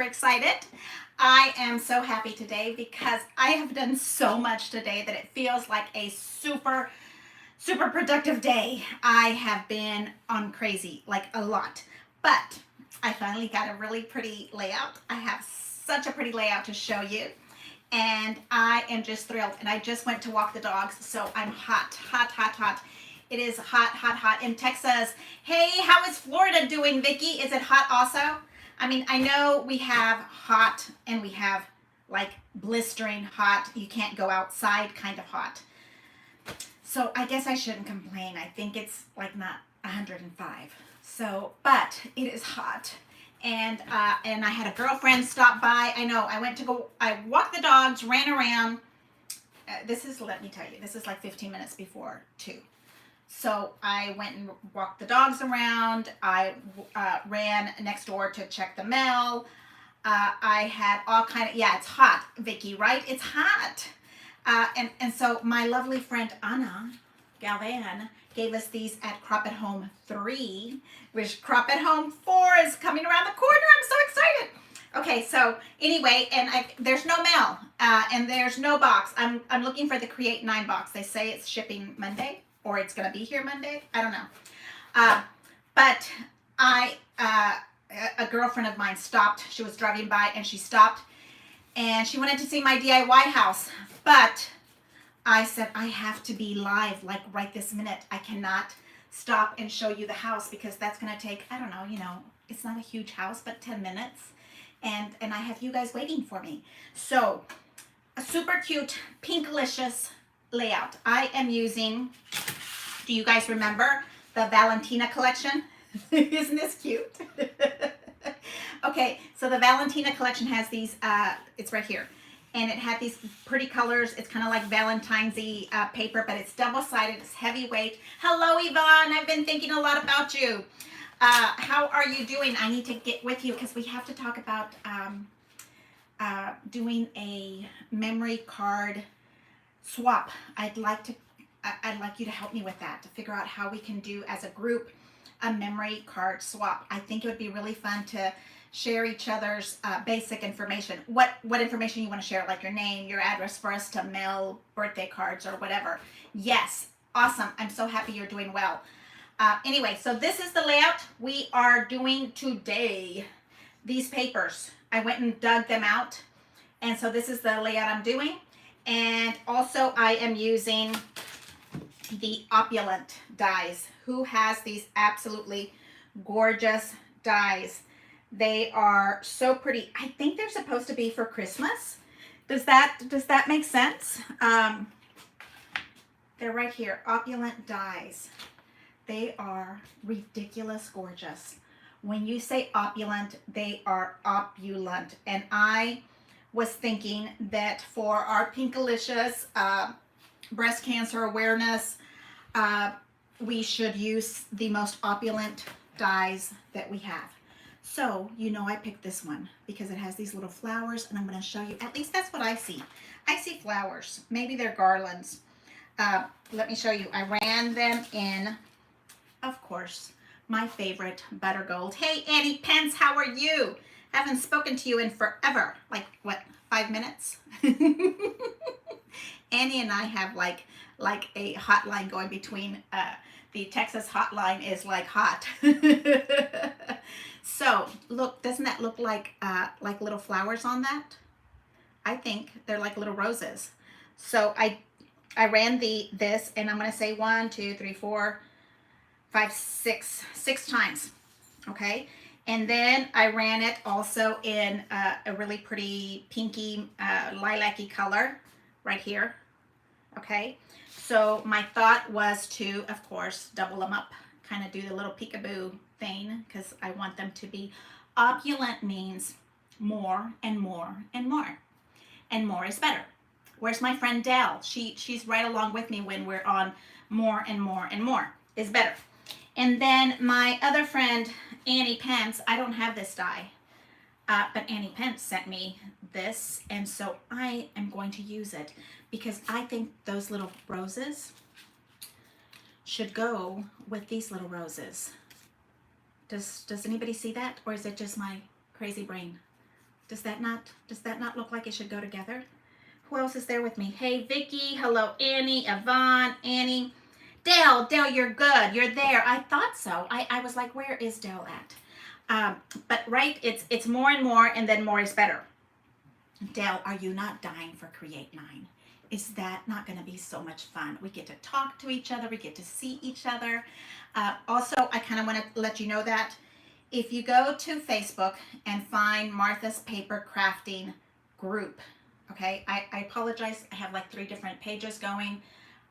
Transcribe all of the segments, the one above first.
excited. I am so happy today because I have done so much today that it feels like a super productive day. I have been on crazy, like a lot. But I finally got a really pretty layout. I have such a pretty layout to show you. And I am just thrilled. And I just went to walk the dogs, so I'm hot. It is hot in Texas. Hey, how is Florida doing, Vicki? Is it hot also? I mean, I know we have hot and we have like blistering hot. You can't go outside kind of hot. So I guess I shouldn't complain. I think it's like not 105. So, but it is hot. And I had a girlfriend stop by. I know I walked the dogs, ran around. Let me tell you, this is like 15 minutes before 2. So I went and walked the dogs around. I ran next door to check the mail. I had all kind of, yeah, it's hot, Vicki, right? It's hot. And so my lovely friend Anna Galvan gave us these at Crop at Home 3, which Crop at Home 4 is coming around the corner. I'm so excited. Okay, so anyway, and there's no mail, and there's no box. I'm looking for the Create 9 box. They say it's shipping Monday, or it's going to be here Monday. I don't know. But a girlfriend of mine stopped. She was driving by, and she stopped, and she wanted to see my DIY house. But I said, I have to be live, like right this minute. I cannot stop and show you the house because that's going to take, I don't know, it's not a huge house, but 10 minutes. And I have you guys waiting for me. So, a super cute Pink-a-Licious layout. I am using, do you guys remember the Valentina collection? Isn't this cute? Okay, so the Valentina collection has these, it's right here. And it had these pretty colors. It's kind of like Valentine's-y paper, but it's double-sided. It's heavyweight. Hello, Yvonne. I've been thinking a lot about you. How are you doing? I need to get with you because we have to talk about doing a memory card swap. I'd like you to help me with that, to figure out how we can do as a group a memory card swap. I think it would be really fun to share each other's basic information. What information you want to share, like your name, your address, for us to mail birthday cards or whatever. Yes, awesome. I'm so happy you're doing well. Anyway, so this is the layout we are doing today. These papers, I went and dug them out. And so this is the layout I'm doing. And also I am using the Opulent dies. Who has these absolutely gorgeous dies? They are so pretty. I think they're supposed to be for Christmas. Does that make sense? They're right here, Opulent dies. They are ridiculous gorgeous. When you say opulent, they are opulent. And I was thinking that for our Pink-a-Licious breast cancer awareness, we should use the most opulent dies that we have. So, I picked this one because it has these little flowers, and I'm going to show you. At least that's what I see. I see flowers. Maybe they're garlands. Let me show you. I ran them in, of course, my favorite butter gold. Hey, Annie Pence, how are you? Haven't spoken to you in forever. Like, what, 5 minutes? Annie and I have like a hotline going between, the Texas hotline is like hot. So, look, doesn't that look like little flowers on that? I think they're like little roses. So I ran this, and I'm going to say 1, 2, 3, 4, 5, 6 times. Okay. And then I ran it also in a really pretty pinky, lilac-y color right here. Okay. So my thought was to, of course, double them up, kind of do the little peekaboo thing, because I want them to be opulent. Means more and more and more. And more is better. Where's my friend Dell? She's right along with me when we're on more and more and more is better. And then my other friend, Annie Pence, I don't have this die, but Annie Pence sent me this, and so I am going to use it because I think those little roses should go with these little roses. Does anybody see that, or is it just my crazy brain? Does that not look like it should go together? Who else is there with me? Hey, Vicky. Hello, Annie, Yvonne, Annie. Dale, you're good. You're there. I thought so. I was like, where is Dale at? But right, it's more and more, and then more is better. Dale, are you not dying for Create 9? Is that not going to be so much fun? We get to talk to each other. We get to see each other. Also, I kind of want to let you know that if you go to Facebook and find Martha's Paper Crafting group, okay, I apologize. I have like 3 different pages going.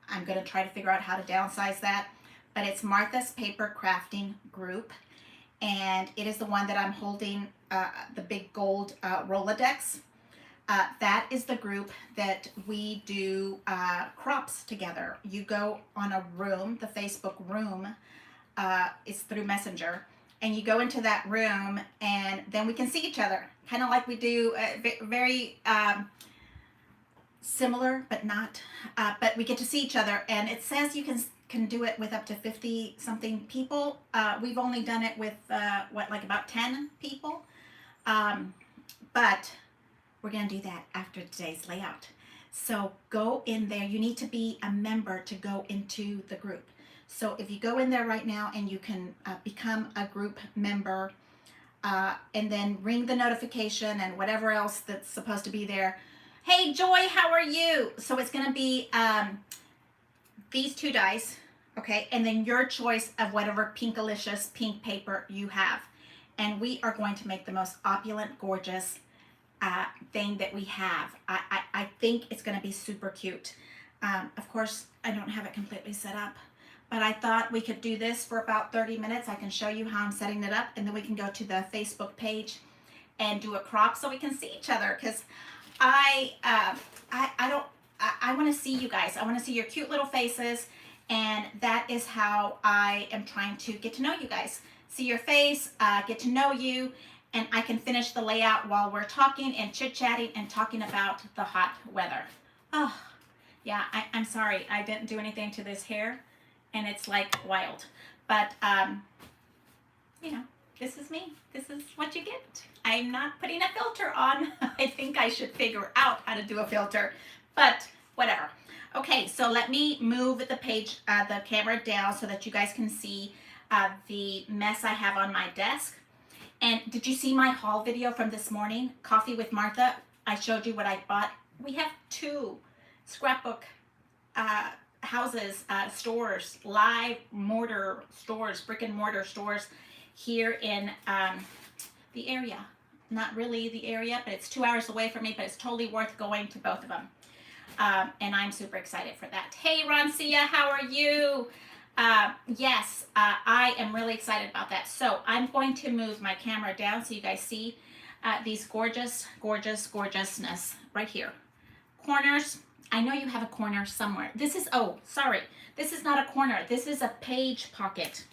I'm going to try to figure out how to downsize that. But it's Martha's Paper Crafting group. And it is the one that I'm holding the big gold Rolodex. That is the group that we do crops together. You go on a room, the Facebook room, it's through Messenger, and you go into that room, and then we can see each other, kind of like we do, very similar, but not, but we get to see each other, and it says you can do it with up to 50 something people. We've only done it with, like about 10 people, but we're going to do that after today's layout. So go in there. You need to be a member to go into the group. So if you go in there right now and you can become a group member and then ring the notification and whatever else that's supposed to be there. Hey, Joy, how are you? So it's going to be these 2 dice, okay? And then your choice of whatever Pink-a-Licious pink paper you have. And we are going to make the most opulent, gorgeous thing that we have. I think it's going to be super cute. Of course, I don't have it completely set up, but I thought we could do this for about 30 minutes. I can show you how I'm setting it up, and then we can go to the Facebook page and do a crop so we can see each other, because I want to see you guys. I want to see your cute little faces, and that is how I am trying to get to know you guys. See your face, get to know you, and I can finish the layout while we're talking and chit-chatting and talking about the hot weather. Oh, yeah, I'm sorry. I didn't do anything to this hair, and it's like wild. But, you know, this is me. This is what you get. I'm not putting a filter on. I think I should figure out how to do a filter, but whatever. Okay, so let me move the page, the camera down so that you guys can see the mess I have on my desk. And did you see my haul video from this morning? Coffee with Martha. I showed you what I bought. We have 2 scrapbook houses, stores, live mortar stores, brick and mortar stores here in the area. Not really the area, but it's 2 hours away from me, but it's totally worth going to both of them. And I'm super excited for that. Hey, Roncia, how are you? Yes, I am really excited about that. So I'm going to move my camera down so you guys see these gorgeousness right here. Corners. I know you have a corner somewhere. This is, oh, sorry. This is not a corner. This is a page pocket.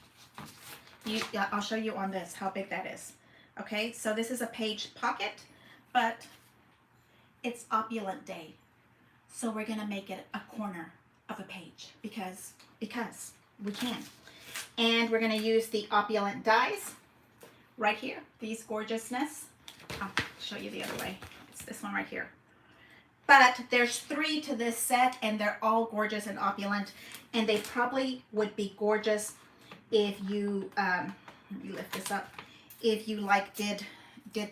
I'll show you on this how big that is. Okay, so this is a page pocket, but it's opulent day. So we're going to make it a corner of a page because we can. And we're going to use the opulent dies right here. These gorgeousness. I'll show you the other way. It's this one right here. But there's 3 to this set, and they're all gorgeous and opulent. And they probably would be gorgeous if you, let me lift this up, if you like did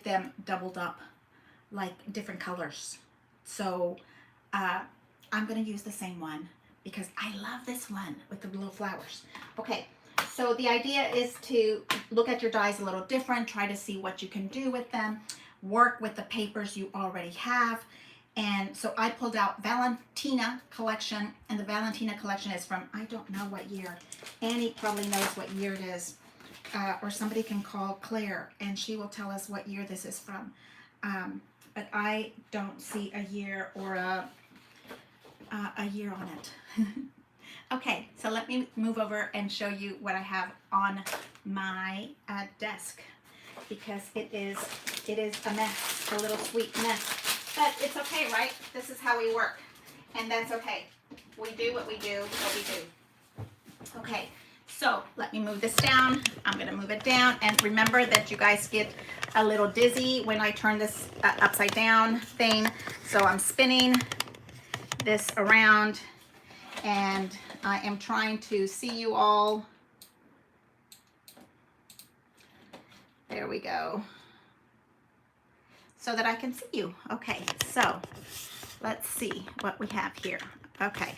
them doubled up, like different colors. So I'm going to use the same one, because I love this one with the little flowers. Okay, so the idea is to look at your dies a little different, try to see what you can do with them, work with the papers you already have. And so I pulled out Valentina collection, and the Valentina collection is from, I don't know what year. Annie probably knows what year it is, or somebody can call Claire and she will tell us what year this is from. But I don't see a year or a year on it. Okay, so let me move over and show you what I have on my desk, because it is a mess, a little sweet mess. But it's okay, right? This is how we work, and that's okay. We do what we do, Okay, So let me move this down. I'm gonna move it down, and remember that you guys get a little dizzy when I turn this upside down thing. So I'm spinning this around, and I am trying to see you all. There we go. So that I can see you. Okay, so let's see what we have here. Okay,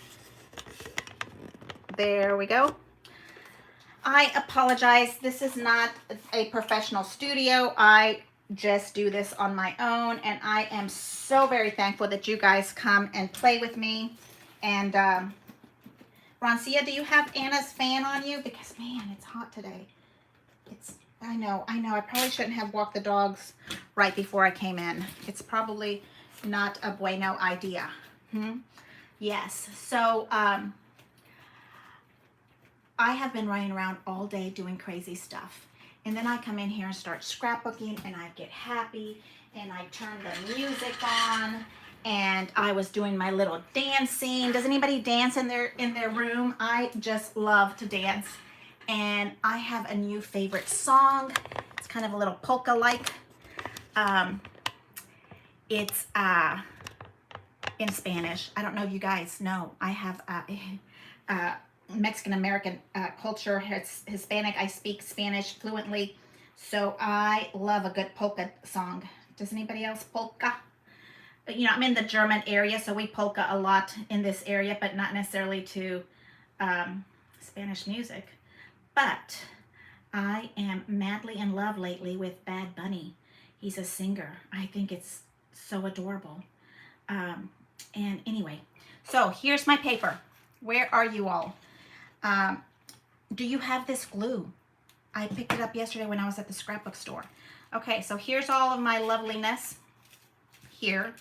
there we go. I apologize. This is not a professional studio. I just do this on my own, and I am so very thankful that you guys come and play with me. And Roncia, do you have Anna's fan on you? Because man, it's hot today. I know. I probably shouldn't have walked the dogs right before I came in. It's probably not a bueno idea. Yes. So I have been running around all day doing crazy stuff. And then I come in here and start scrapbooking, and I get happy, and I turn the music on, and I was doing my little dancing. Does anybody dance in their room? I just love to dance. And I have a new favorite song. It's kind of a little polka-like. It's in Spanish. I don't know if you guys know. I have Mexican-American culture, Hispanic. I speak Spanish fluently, so I love a good polka song. Does anybody else polka? You know, I'm in the German area, so we polka a lot in this area, but not necessarily to Spanish music. But I am madly in love lately with Bad Bunny. He's a singer. I think it's so adorable. And anyway, so here's my paper. Where are you all? Do you have this glue? I picked it up yesterday when I was at the scrapbook store. Okay, so here's all of my loveliness here.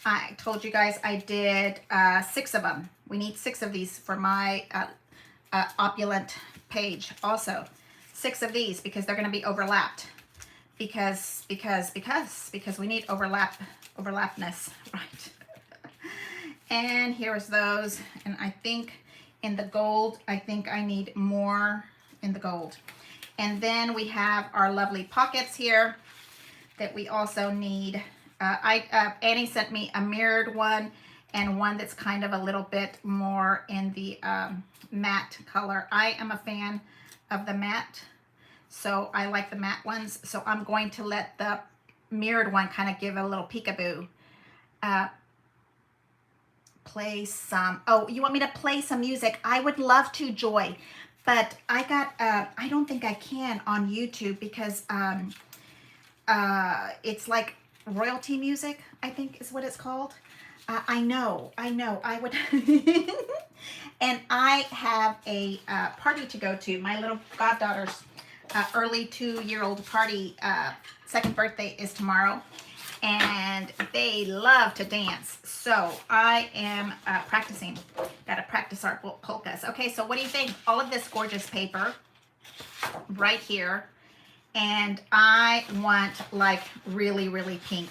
I told you guys I did 6 of them. We need 6 of these for my opulent page. Also 6 of these because they're going to be overlapped. Because we need overlapness, right? And here's those, and I think in the gold, I think I need more in the gold. And then we have our lovely pockets here that we also need. Annie sent me a mirrored one and one that's kind of a little bit more in the matte color. I am a fan of the matte, so I like the matte ones. So I'm going to let the mirrored one kind of give a little peekaboo. Play some, oh, you want me to play some music? I would love to, Joy, but I got, I don't think I can on YouTube because it's like royalty music, I think is what it's called. I know, I would, and I have a party to go to. My little goddaughter's early 2-year-old party, 2nd birthday is tomorrow. And they love to dance, so I am practicing. Gotta practice our polkas. Okay, so what do you think? All of this gorgeous paper right here, and I want like really, really pink.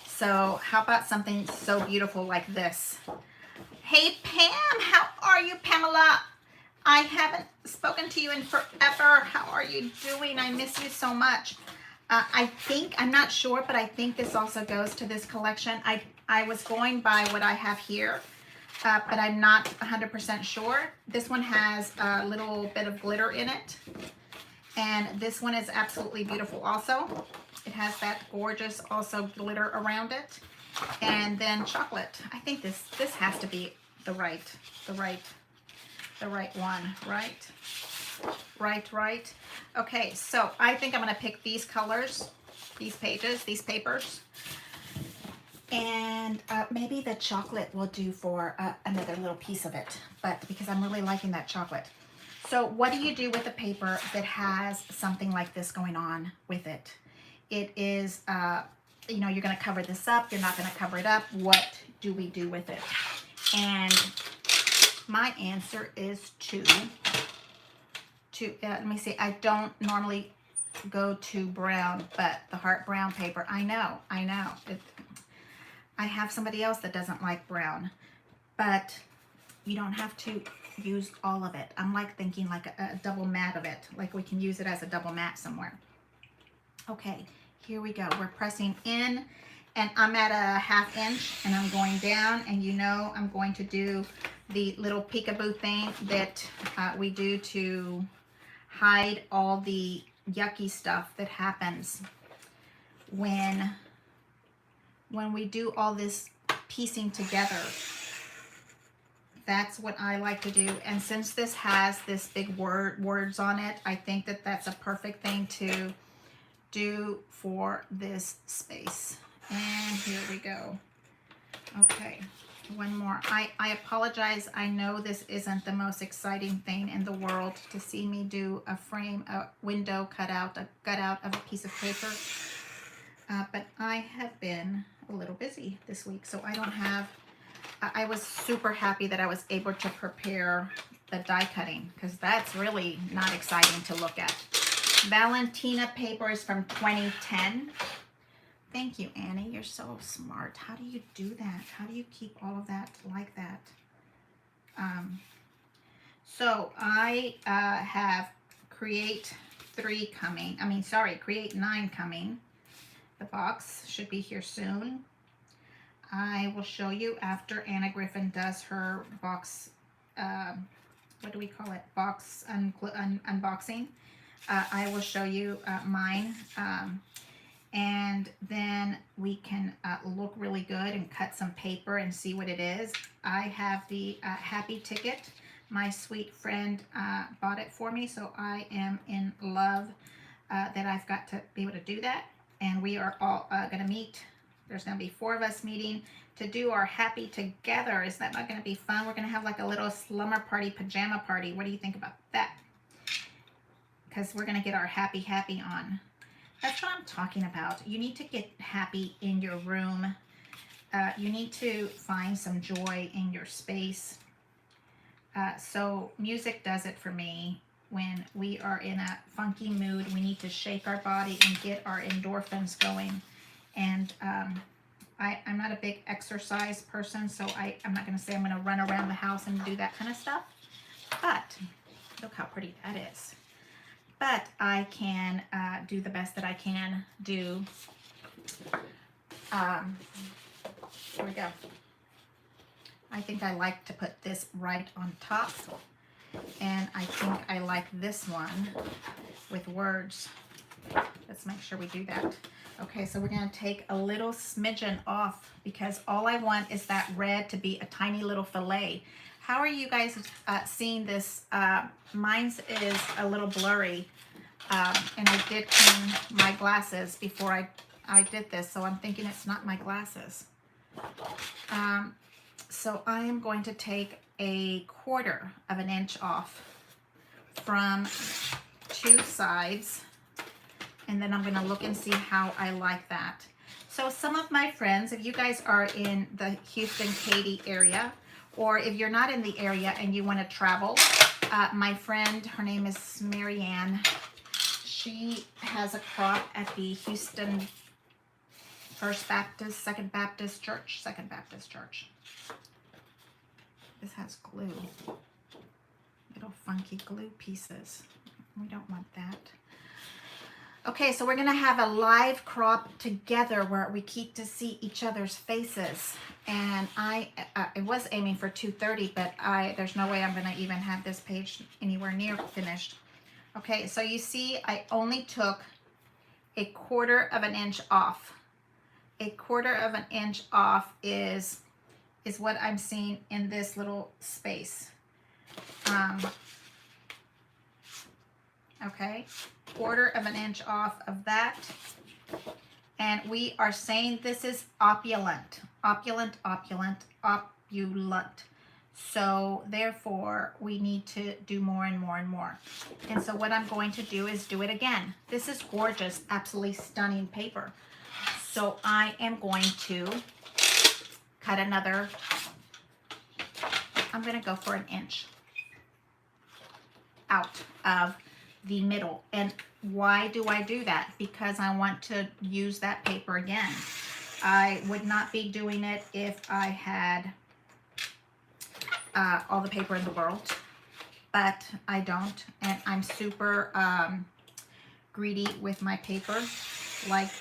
So how about something so beautiful like this? Hey Pam, how are you, Pamela? I haven't spoken to you in forever. How are you doing? I miss you so much. I think, I'm not sure, but I think this also goes to this collection. I was going by what I have here, but I'm not 100% sure. This one has a little bit of glitter in it. And this one is absolutely beautiful also. It has that gorgeous also glitter around it. And then chocolate. I think this has to be the right one, right? Right. Okay, so I think I'm going to pick these colors, these pages, these papers. And maybe the chocolate will do for another little piece of it, but because I'm really liking that chocolate. So what do you do with a paper that has something like this going on with it? It is, you know, you're going to cover this up. You're not going to cover it up. What do we do with it? And my answer is let me see, I don't normally go to brown, but the heart brown paper, I know. I have somebody else that doesn't like brown, but you don't have to use all of it. I'm like thinking like a double mat of it, like we can use it as a double mat somewhere. Okay, here we go. We're pressing in, and I'm at a 1/2 inch, and I'm going down, and you know I'm going to do the little peekaboo thing that we do to hide all the yucky stuff that happens when we do all this piecing together. That's what I like to do. And since this has this big words on it, I think that that's a perfect thing to do for this space. And here we go. Okay, one more. I apologize. I know this isn't the most exciting thing in the world to see me do a frame, a window cutout of a piece of paper. But I have been a little busy this week, so I don't have, I was super happy that I was able to prepare the die cutting, because that's really not exciting to look at. Valentina paper is from 2010. Thank you, Annie. You're so smart. How do you do that? How do you keep all of that like that? So I have Create 9 coming. The box should be here soon. I will show you after Anna Griffin does her box, what do we call it? Box unboxing. I will show you mine. And then we can look really good and cut some paper and see what it is. I have the Happy Ticket. My sweet friend bought it for me, so I am in love that I've got to be able to do that. And we are all going to meet. There's going to be 4 of us meeting to do our happy together. Is that not going to be fun? We're going to have like a little slumber party, pajama party. What do you think about that? Because we're going to get our happy on. That's what I'm talking about. You need to get happy in your room. You need to find some joy in your space. So music does it for me. When we are in a funky mood, we need to shake our body and get our endorphins going. And I'm not a big exercise person, so I'm not going to say I'm going to run around the house and do that kind of stuff. But look how pretty that is. But I can do the best that I can do. Here we go. I think I like to put this right on top. And I think I like this one with words. Let's make sure we do that. Okay, so we're going to take a little smidgen off, because all I want is that red to be a tiny little fillet. How are you guys seeing this? Mine is a little blurry, and I did clean my glasses before I did this, so I'm thinking it's not my glasses. So I am going to take a 1/4 of an inch off from 2 sides, and then I'm going to look and see how I like that. So some of my friends, if you guys are in the Houston-Katy area, or if you're not in the area and you want to travel, my friend, her name is Marianne. She has a crop at the Houston Second Baptist Church. This has glue, little funky glue pieces. We don't want that. Okay, so we're gonna have a live crop together where we keep to see each other's faces. And I was aiming for 2:30, but there's no way I'm gonna even have this page anywhere near finished. Okay, so you see I only took a 1/4 of an inch off. A 1/4 of an inch off is what I'm seeing in this little space. Okay, 1/4 of an inch off of that. And we are saying this is opulent. So therefore we need to do more and more and more. And so what I'm going to do is do it again. This is gorgeous, absolutely stunning paper. So I am going to cut another, I'm going to go for 1 inch out of the middle. And why do I do that? Because I want to use that paper again. I would not be doing it if I had all the paper in the world. but I don't, and I'm super greedy with my paper, like,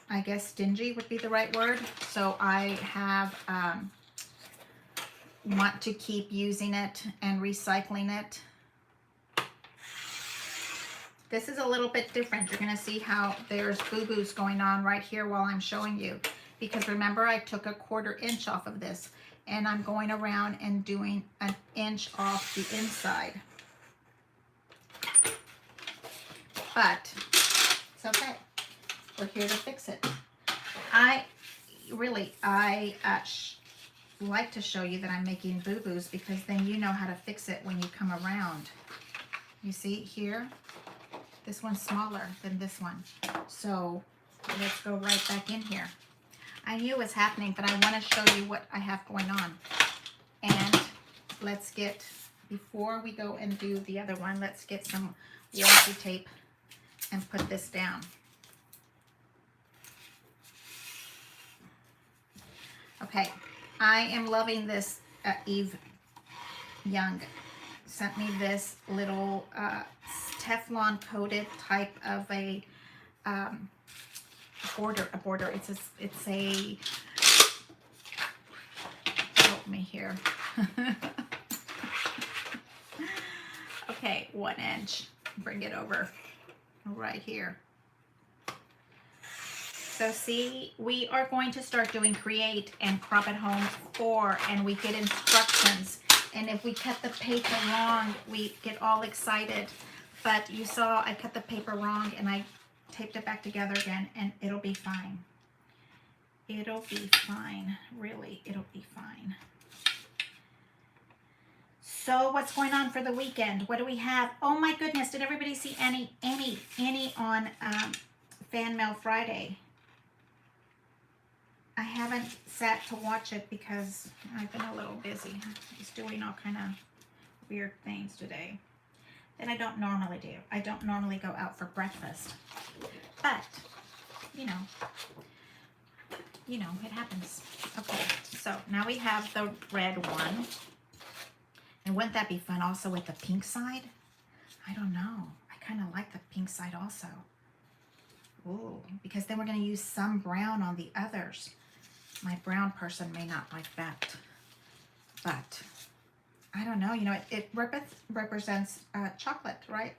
I guess stingy would be the right word. So I have want to keep using it and recycling it. This is a little bit different. You're going to see how there's boo-boos going on right here while I'm showing you. Because remember, I took a 1/4 inch off of this, and I'm going around and doing an inch off the inside. But it's okay. We're here to fix it. I like to show you that I'm making boo-boos, because then you know how to fix it when you come around. You see here? This one's smaller than this one. So let's go right back in here. I knew it was happening, but I want to show you what I have going on. And let's get, before we go and do the other one, let's get some washi tape and put this down. Okay, I am loving this. Eve Young sent me this little Teflon coated type of a border. It's a help me here. Okay, 1 inch. Bring it over right here. So see, we are going to start doing create and crop at home 4, and we get instructions. And if we cut the paper wrong, we get all excited. But you saw I cut the paper wrong, and I taped it back together again, and it'll be fine. It'll be fine. Really, it'll be fine. So what's going on for the weekend? What do we have? Oh my goodness, did everybody see Annie on Fan Mail Friday? I haven't sat to watch it because I've been a little busy. He's doing all kind of weird things today that I don't normally do. I don't normally go out for breakfast. But, you know, it happens. Okay, so now we have the red one. And wouldn't that be fun also with the pink side? I don't know. I kind of like the pink side also. Ooh, because then we're going to use some brown on the others. My brown person may not like that. But I don't know. You know, it represents chocolate, right?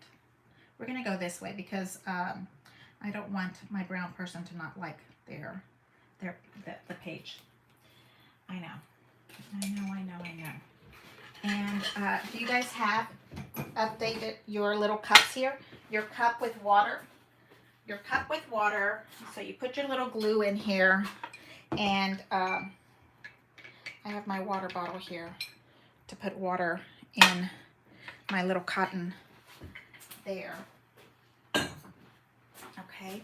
We're going to go this way because I don't want my brown person to not like the page. I know. And do you guys have updated your little cups here? Your cup with water. So you put your little glue in here. And I have my water bottle here to put water in my little cotton there. Okay.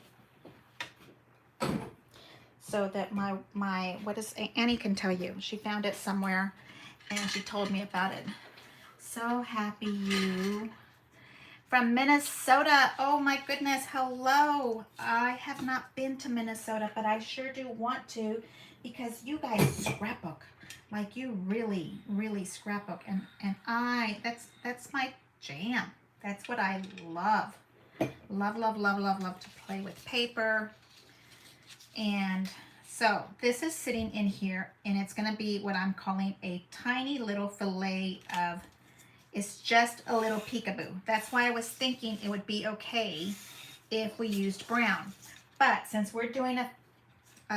So that my what is, Annie can tell you. She found it somewhere and she told me about it. So happy you. From Minnesota. Oh my goodness. Hello. I have not been to Minnesota, but I sure do want to, because you guys scrapbook. Like, you really, really scrapbook. And that's my jam. That's what I love. Love to play with paper. And so this is sitting in here, and it's going to be what I'm calling a tiny little fillet of, it's just a little peekaboo. That's why I was thinking it would be okay if we used brown. But since we're doing a,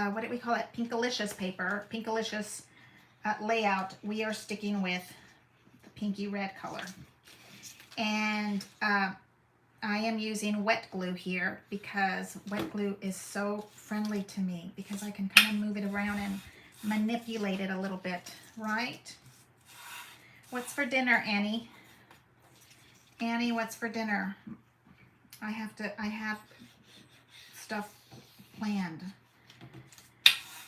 what do we call it? Pink-a-Licious paper, Pink-a-Licious layout, we are sticking with the pinky red color. And I am using wet glue here because wet glue is so friendly to me, because I can kind of move it around and manipulate it a little bit, right? What's for dinner, Annie? Annie, what's for dinner? I have stuff planned.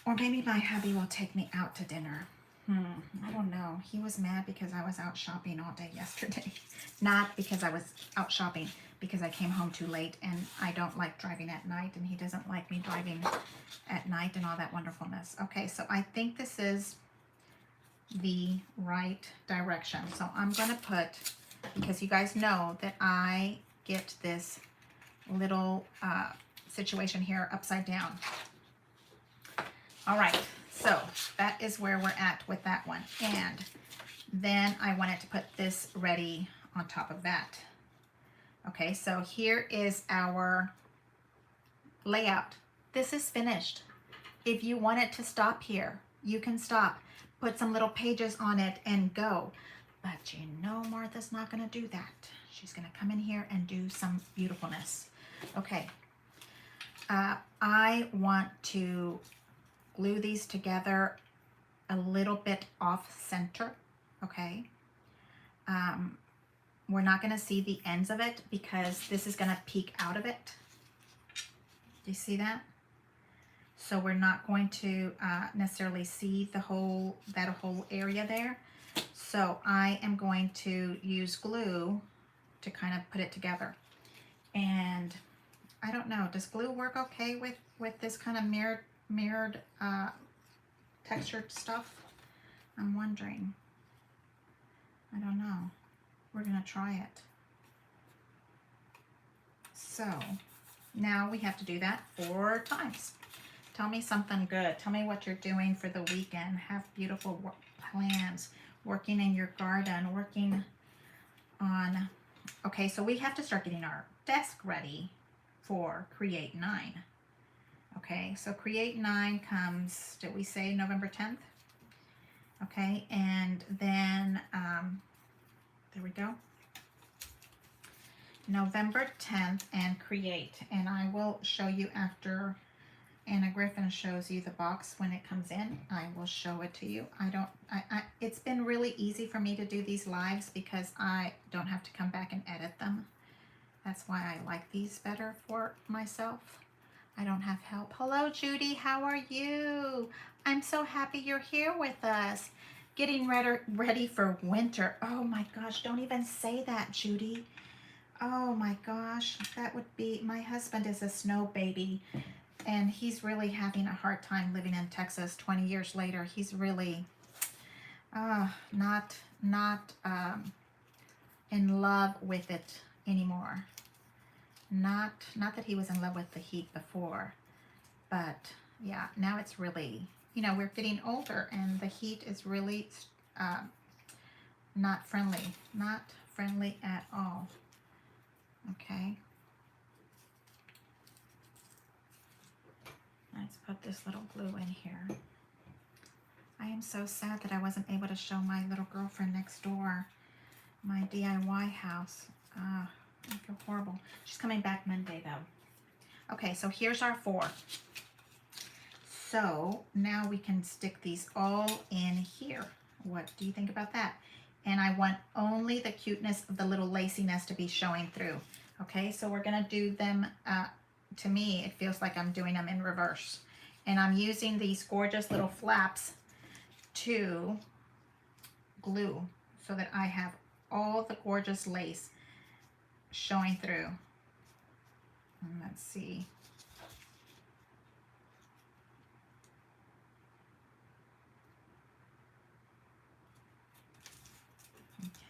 Or maybe my hubby will take me out to dinner. I don't know. He was mad because I was out shopping all day yesterday. Not because I was out shopping, because I came home too late, and I don't like driving at night, and he doesn't like me driving at night and all that wonderfulness. Okay, so I think this is the right direction. So I'm going to put because you guys know that I get this little situation here upside down. All right, so that is where we're at with that one. And then I wanted to put this ready on top of that. Okay, so here is our layout. This is finished. If you want it to stop here, you can stop, put some little pages on it and go. But you know Martha's not gonna do that. She's gonna come in here and do some beautifulness. Okay, I want to glue these together a little bit off center, okay? We're not gonna see the ends of it because this is gonna peek out of it. Do you see that? So we're not going to necessarily see the whole area there. So I am going to use glue to kind of put it together. And I don't know, does glue work okay with this kind of mirrored textured stuff? I'm wondering. I don't know. We're gonna try it. So now we have to do that 4 times. Tell me something good. Tell me what you're doing for the weekend. Have beautiful plans. Working in your garden. Working on... Okay, so we have to start getting our desk ready for Create 9. Okay, so Create 9 comes, did we say November 10th? Okay, and then, there we go. November 10th and Create. And I will show you after Anna Griffin shows you the box when it comes in. I will show it to you. It's been really easy for me to do these lives because I don't have to come back and edit them. That's why I like these better for myself. I don't have help. Hello, Judy. How are you? I'm so happy you're here with us. Getting ready for winter. Oh my gosh, don't even say that, Judy. Oh my gosh, that would be... My husband is a snow baby, and he's really having a hard time living in Texas 20 years later. He's really not in love with it anymore. Not that he was in love with the heat before, but yeah, now it's really, you know, we're getting older and the heat is really not friendly at all. Okay, let's put this little glue in here. I am so sad that I wasn't able to show my little girlfriend next door my DIY house. I feel horrible. She's coming back Monday though. Okay, so here's our 4. So now we can stick these all in here. What do you think about that? And I want only the cuteness of the little laciness to be showing through. Okay, so we're gonna do them, to me, it feels like I'm doing them in reverse. And I'm using these gorgeous little flaps to glue so that I have all the gorgeous lace showing through. And let's see.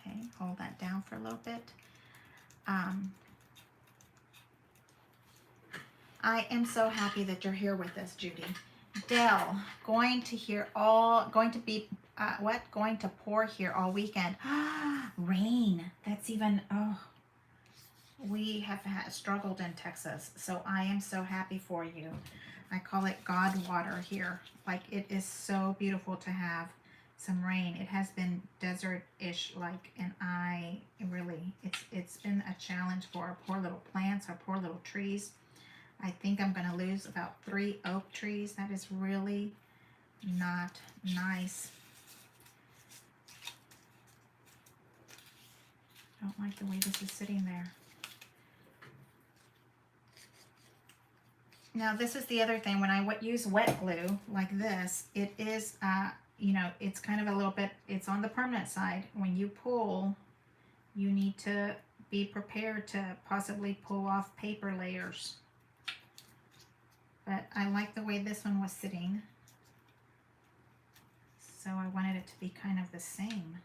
Okay, hold that down for a little bit. I am so happy that you're here with us, Judy. Dell, going to pour here all weekend. Rain. That's even, oh, we have struggled in Texas, so I am so happy for you. I call it God water here. Like, it is so beautiful to have some rain. It has been desert-ish like, and I really, it's been a challenge for our poor little plants, our poor little trees. I think I'm going to lose about 3 oak trees. That is really not nice. I don't like the way this is sitting there. Now, this is the other thing. When I use wet glue like this, it is, you know, it's kind of a little bit, it's on the permanent side. When you pull, you need to be prepared to possibly pull off paper layers. But I like the way this one was sitting, so I wanted it to be kind of the same.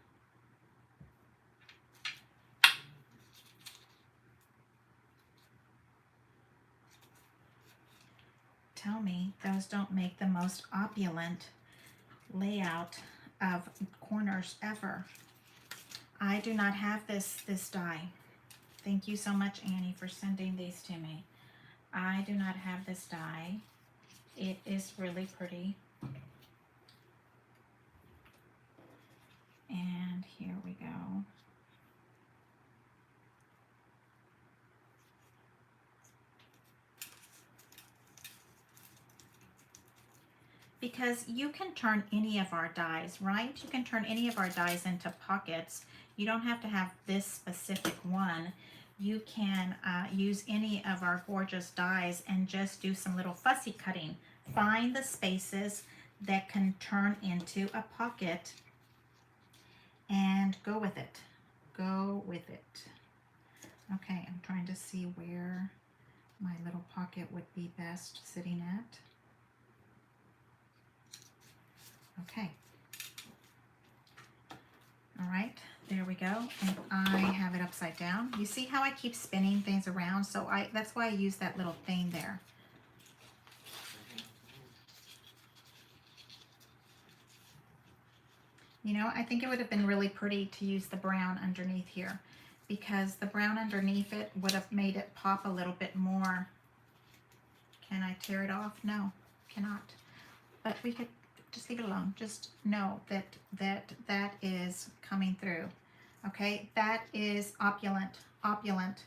tell me those don't make the most opulent layout of corners ever. I do not have this die. Thank you so much, Annie, for sending these to me. I do not have this die. It is really pretty. And here we go. Because you can turn any of our dies, right? You can turn any of our dies into pockets. You don't have to have this specific one. You can use any of our gorgeous dies and just do some little fussy cutting. Find the spaces that can turn into a pocket and go with it. Go with it. Okay, I'm trying to see where my little pocket would be best sitting at. Okay. All right, there we go. And I have it upside down. You see how I keep spinning things around? So that's why I use that little thing there. You know, I think it would have been really pretty to use the brown underneath here, because the brown underneath it would have made it pop a little bit more. Can I tear it off? No, cannot. But we could just leave it alone. Just know that is coming through. Okay, that is opulent, opulent.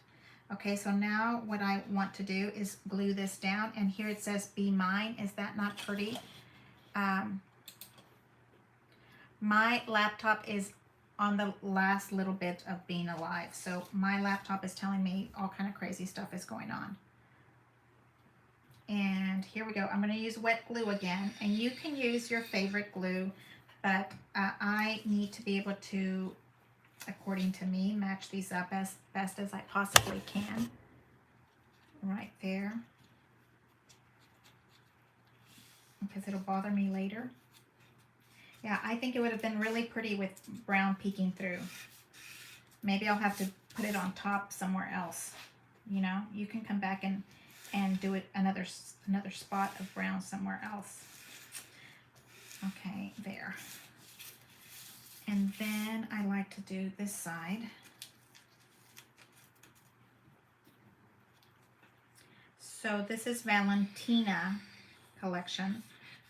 Okay, so now what I want to do is glue this down, and here it says "Be Mine." Is that not pretty? My laptop is on the last little bit of being alive, so my laptop is telling me all kind of crazy stuff is going on. And here we go. I'm going to use wet glue again, and you can use your favorite glue, but I need to be able to, according to me, match these up as best as I possibly can. Right there, because it'll bother me later. Yeah, I think it would have been really pretty with brown peeking through. Maybe I'll have to put it on top somewhere else. You know, you can come back and do it another spot of brown somewhere else. Okay, there. And then I like to do this side. So this is Valentina collection.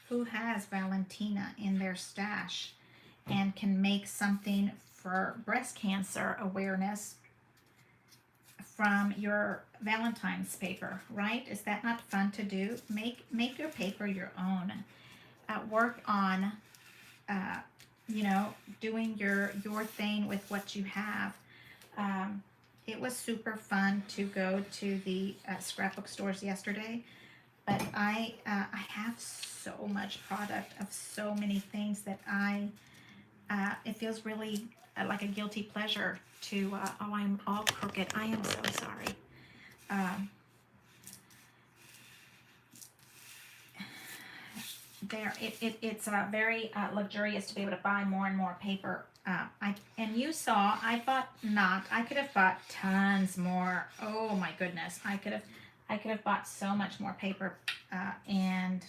Who has Valentina in their stash and can make something for breast cancer awareness from your Valentine's paper, right? Is that not fun to do? Make your paper your own. Work on, you know, doing your thing with what you have. It was super fun to go to the scrapbook stores yesterday, but I have so much product of so many things that it feels really like a guilty pleasure to, oh, I'm all crooked. I am so sorry. It's very luxurious to be able to buy more and more paper. And you saw, I could have bought tons more. Oh my goodness. I could have bought so much more paper, and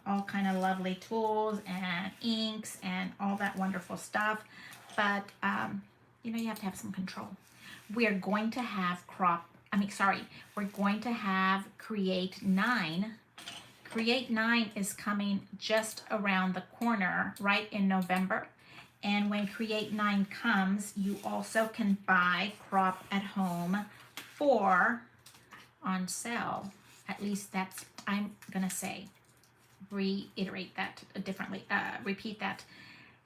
all kind of lovely tools and inks and all that wonderful stuff. But, you know, you have to have some control. We are going to have we're going to have Create 9. Create 9 is coming just around the corner, right in November. And when Create 9 comes, you also can buy Crop at Home 4 on sale. At least that's, I'm gonna say, reiterate that differently, repeat that.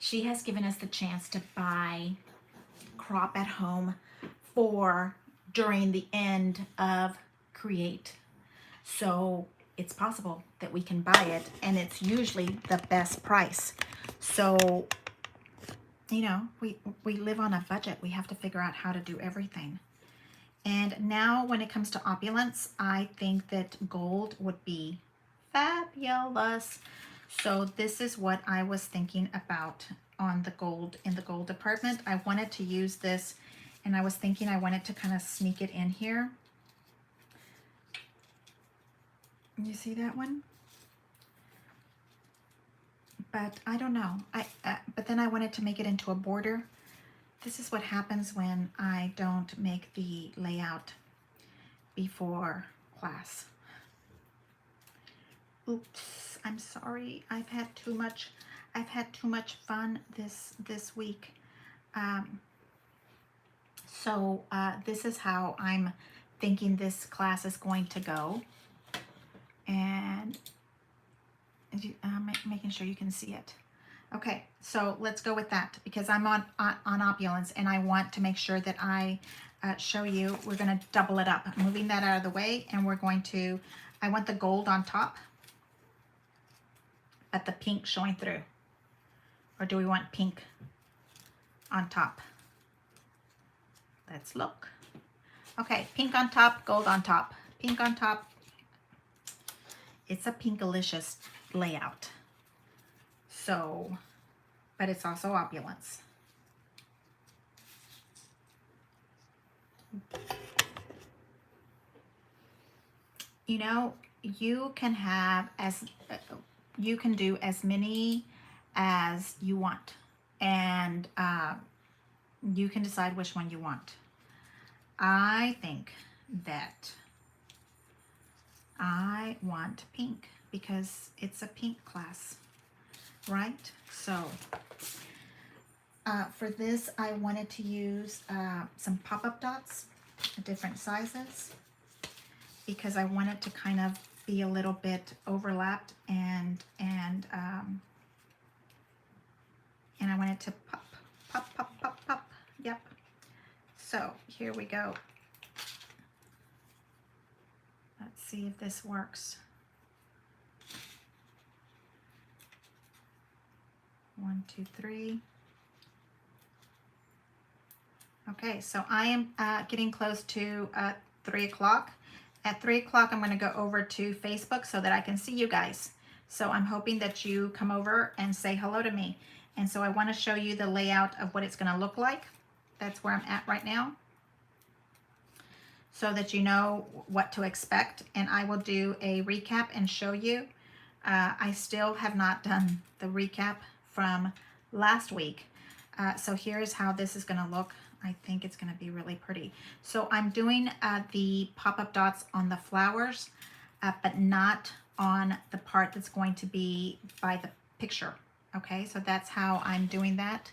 She has given us the chance to buy Crop at Home 4 during the end of Create. So it's possible that we can buy it, and it's usually the best price. So, you know, we live on a budget. We have to figure out how to do everything. And now when it comes to opulence, I think that gold would be fabulous. So this is what I was thinking about on the gold, in the gold department. I wanted to use this, and I was thinking I wanted to kind of sneak it in here. You see that one? But I don't know. But then I wanted to make it into a border. This is what happens when I don't make the layout before class. Oops, I'm sorry. I've had too much fun this week. So this is how I'm thinking this class is going to go. And making sure you can see it. Okay, so let's go with that because I'm on opulence and I want to make sure that I show you. We're going to double it up, moving that out of the way, and we're going to, I want the gold on top, but the pink showing through. Or do we want pink on top? Let's look. Okay, pink on top, gold on top. Pink on top. It's a Pink-a-Licious layout. So, but it's also opulence. You know, you can have you can do as many as you want, and you can decide which one you want. I think that I want pink because it's a pink class, right? So for this, I wanted to use some pop-up dots, different sizes, because I want it to kind of be a little bit overlapped, and I want it to pop, pop, pop, pop, pop. Yep. So here we go. Let's see if this works. 1, 2, 3. Okay, so I am getting close to 3 o'clock. At 3 o'clock, I'm going to go over to Facebook so that I can see you guys. So I'm hoping that you come over and say hello to me. And so I want to show you the layout of what it's going to look like. That's where I'm at right now, so that you know what to expect. And I will do a recap and show you. I still have not done the recap from last week. So here's how this is going to look. I think it's going to be really pretty. So I'm doing the pop-up dots on the flowers, but not on the part that's going to be by the picture. Okay, so that's how I'm doing that.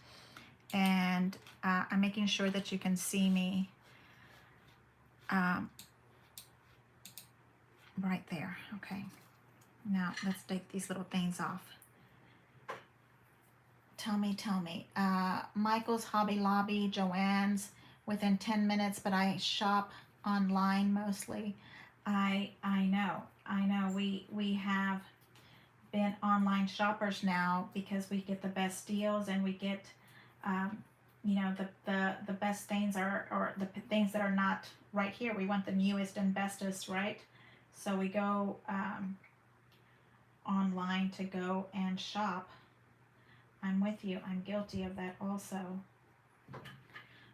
And I'm making sure that you can see me right there. Okay, now let's take these little things off. Tell me. Michael's, Hobby Lobby, Joann's, within 10 minutes, but I shop online mostly. I know. We have been online shoppers now because we get the best deals, and we get, you know, the best things or the things that are not right here. We want the newest and bestest, right? So we go online to go and shop. I'm with you. I'm guilty of that also.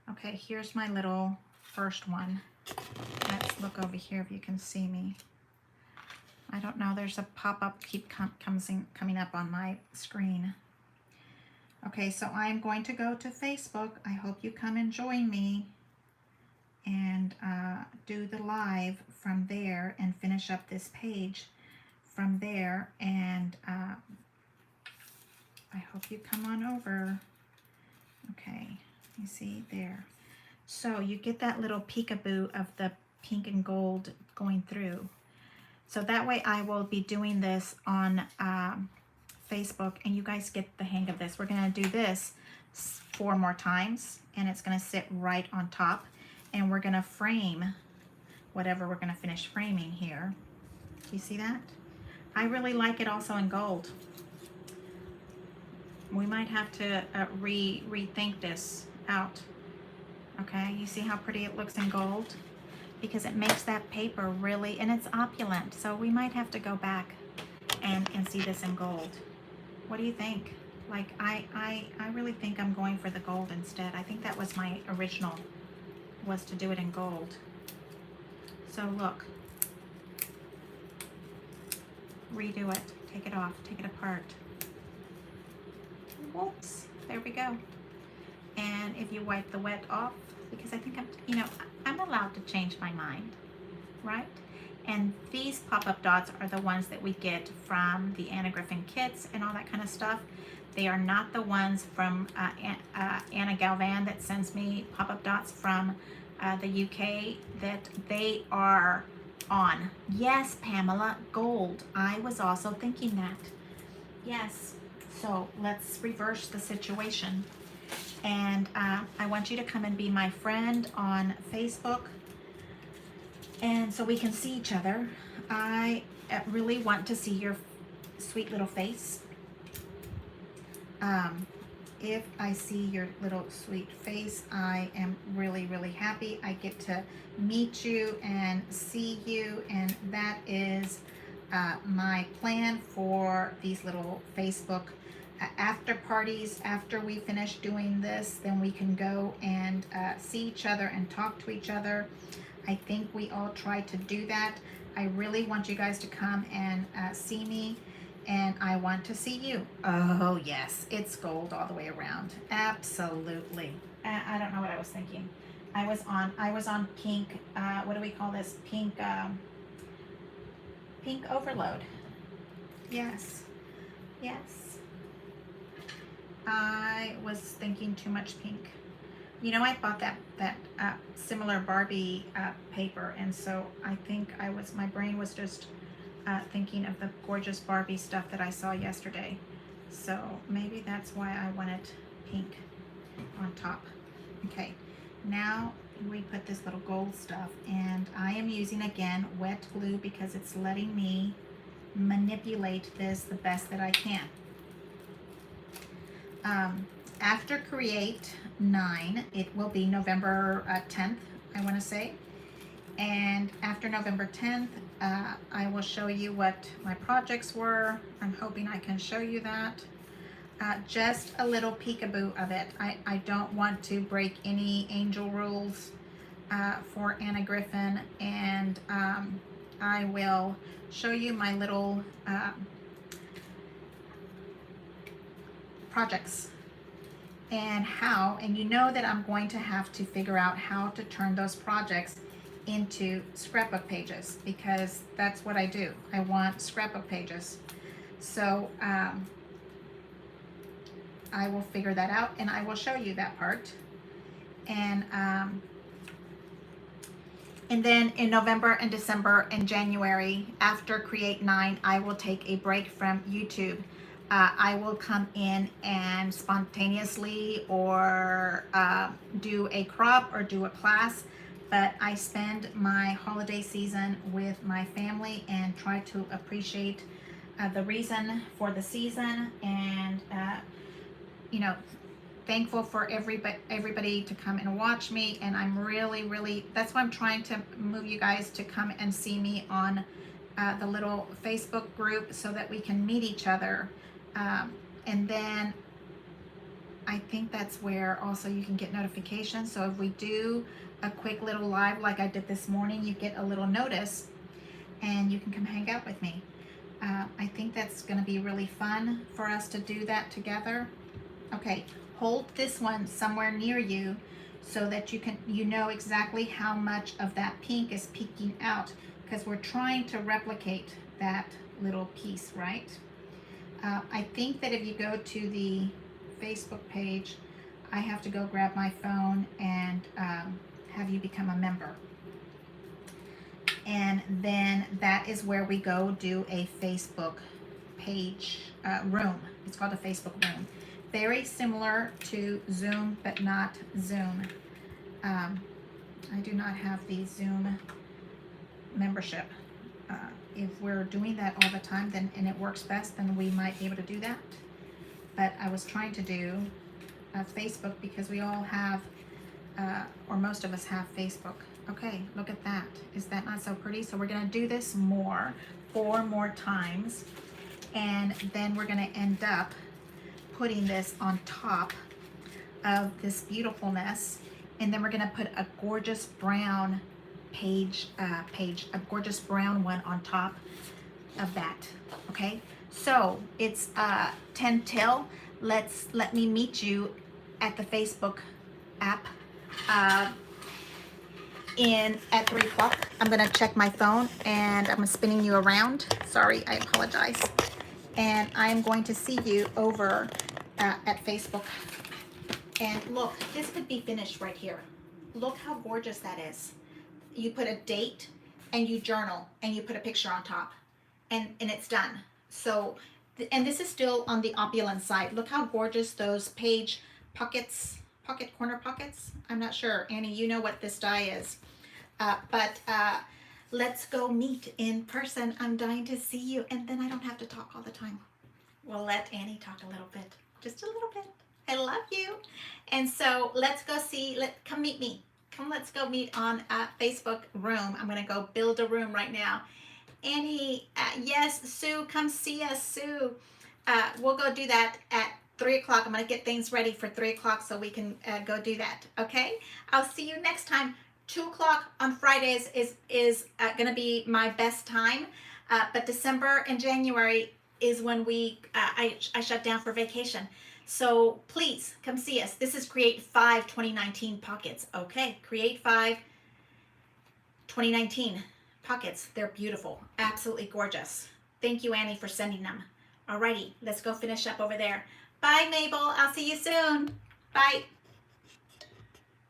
Okay, here's my little first one. Let's look over here if you can see me. I don't know. There's a pop-up coming up on my screen. Okay, so I'm going to go to Facebook. I hope you come and join me and do the live from there and finish up this page from there. And I hope you come on over. Okay, you see there. So you get that little peekaboo of the pink and gold going through. So that way I will be doing this on Facebook, and you guys get the hang of this. We're going to do this 4 more times, and it's going to sit right on top. And we're going to frame whatever we're going to finish framing here. Do you see that? I really like it also in gold. We might have to rethink this out. Okay, you see how pretty it looks in gold? Because it makes that paper really, and it's opulent. So we might have to go back and see this in gold. What do you think? Like, I really think I'm going for the gold instead. I think that was my original, was to do it in gold. So look. redo it, take it off, take it apart. Whoops, there we go. And if you wipe the wet off, because I think I'm allowed to change my mind, right? And these pop-up dots are the ones that we get from the Anna Griffin kits and all that kind of stuff. They are not the ones from Anna Galvan that sends me pop-up dots from the UK, that they are on. Yes, Pamela, gold. I was also thinking that. Yes. So let's reverse the situation. And I want you to come and be my friend on Facebook, and so we can see each other. I really want to see your sweet little face. If I see your little sweet face, I am really, really happy. I get to meet you and see you, and that is my plan for these little Facebook after parties. After we finish doing this, then we can go and see each other and talk to each other. I think we all try to do that. I really want you guys to come and see me, and I want to see you. Oh yes, it's gold all the way around. Absolutely. I don't know what I was thinking. I was on pink. What do we call this? Pink. Pink overload. Yes. Yes. I was thinking too much pink. You know, I bought that similar Barbie paper, and so I think my brain was just thinking of the gorgeous Barbie stuff that I saw yesterday. So maybe that's why I wanted pink on top. Okay, now we put this little gold stuff, and I am using again wet glue because it's letting me manipulate this the best that I can. After Create 9, it will be November 10th, I want to say. And after November 10th, I will show you what my projects were. I'm hoping I can show you that. Just a little peekaboo of it. I don't want to break any angel rules for Anna Griffin, and I will show you my little projects and how, and you know that I'm going to have to figure out how to turn those projects into scrapbook pages, because that's what I do. I want scrapbook pages. So I will figure that out, and I will show you that part. And then in November and December and January, after Create 9, I will take a break from YouTube. I will come in and spontaneously or do a crop or do a class, but I spend my holiday season with my family and try to appreciate the reason for the season, and you know, thankful for everybody to come and watch me. And I'm really, that's why I'm trying to move you guys to come and see me on the little Facebook group so that we can meet each other. And then I think that's where also you can get notifications. So if we do a quick little live like I did this morning, you get a little notice and you can come hang out with me. I think that's going to be really fun for us to do that together. Okay, hold this one somewhere near you so that you know exactly how much of that pink is peeking out, because we're trying to replicate that little piece, right? I think that if you go to the Facebook page, I have to go grab my phone and have you become a member. And then that is where we go do a Facebook page room. It's called a Facebook room. Very similar to Zoom, but not Zoom. I do not have the Zoom membership. If we're doing that all the time, then and it works best, then we might be able to do that. But I was trying to do Facebook because we all have, or most of us have Facebook. Okay, look at that. Is that not so pretty? So we're going to do this 4 more times, and then we're going to end up putting this on top of this beautifulness, and then we're going to put a gorgeous brown page, a gorgeous brown one on top. of that. Okay, so it's 10 till. Let me meet you at the Facebook app uh, in at 3 o'clock. I'm gonna check my phone and I'm spinning you around. Sorry, I apologize. And I'm going to see you over at Facebook. And look, this could be finished right here. Look how gorgeous that is. You put a date and you journal and you put a picture on top, and it's done. So, and this is still on the opulent side. Look how gorgeous those page pockets, corner pockets. I'm not sure, Annie, you know what this die is. But let's go meet in person. I'm dying to see you, and then I don't have to talk all the time. We'll let Annie talk a little bit, just a little bit. I love you. And so let's go see, come meet me. Come, let's go meet on Facebook room. I'm gonna go build a room right now. Annie, yes, Sue, come see us, Sue. We'll go do that at 3 o'clock. I'm gonna get things ready for 3 o'clock so we can go do that, okay? I'll see you next time. 2 o'clock on Fridays is gonna be my best time, but December and January is when I shut down for vacation. So please come see us. This is Create 5 2019 pockets. Okay, Create 5 2019 pockets. They're beautiful, absolutely gorgeous. Thank you, Annie, for sending them. Alrighty, let's go finish up over there. Bye, Mabel. I'll see you soon. Bye.